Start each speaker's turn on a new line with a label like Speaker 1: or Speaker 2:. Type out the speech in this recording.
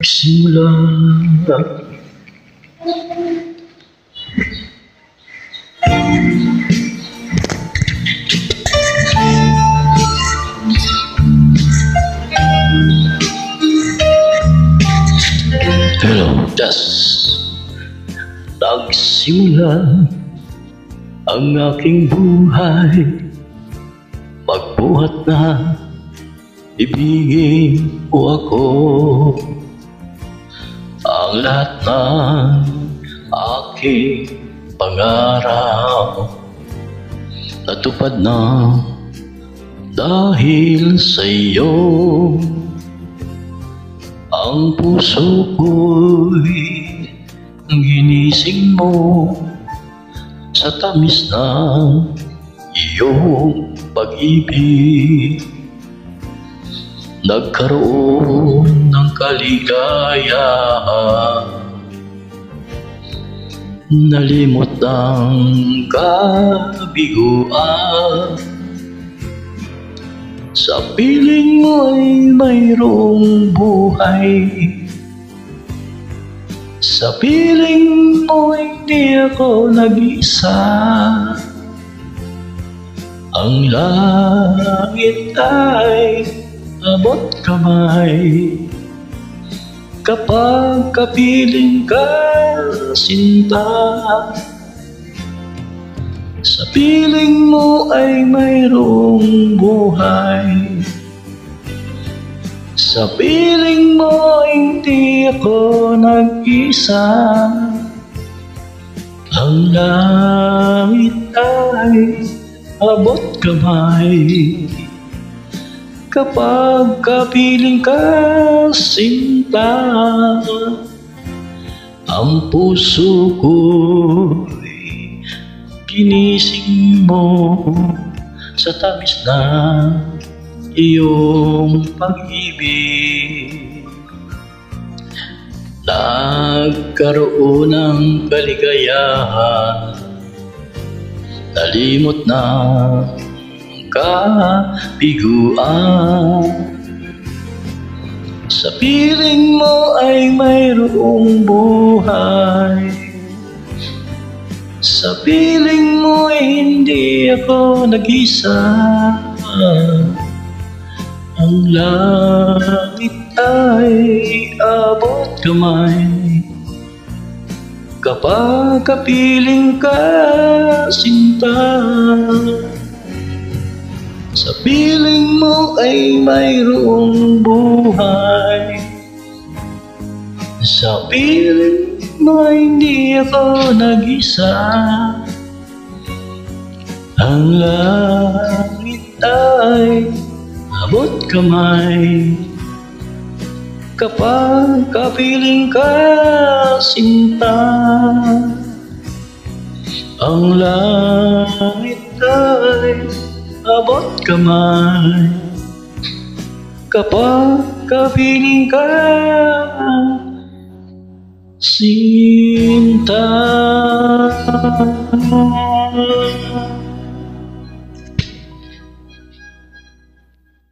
Speaker 1: Simula Hello, nagsimula ang aking buhay. Magbuhat na ibigin mo ako. Ang lahat ng aking pangarap natupad na dahil sa iyo. Ang puso ko'y ginising mo sa tamis ng iyong pag-ibig. Nagkaroon ng kaligayahan, nalimot ng kabiguan. Sa piling mo'y mayroong buhay, sa piling mo hindi ako nag-isa. Ang langit ay abot kamay kapag kapiling ka, sinta. Sa piling mo ay mayroong buhay, sa piling mo hindi ako nag-isa. Ang langit ay abot kamay kapag kapiling ka, sinta. Ang puso ko'y ginising mo sa tamis na iyong pag-ibig. Nagkaroon ng kaligayahan, nalimot na kabiguan. Sa piling mo ay mayroong buhay, sa piling mo hindi ako nag-isa. Ang langit ay abot kamay kapag kapiling ka, sinta. Sa piling mo ay mayroong buhay, sa piling mo hindi ako nag-isa. Ang langit ay abot kamay kapag kapiling ka, sinta. Ang langit ay abot kamay kapag kapiling ka, sinta.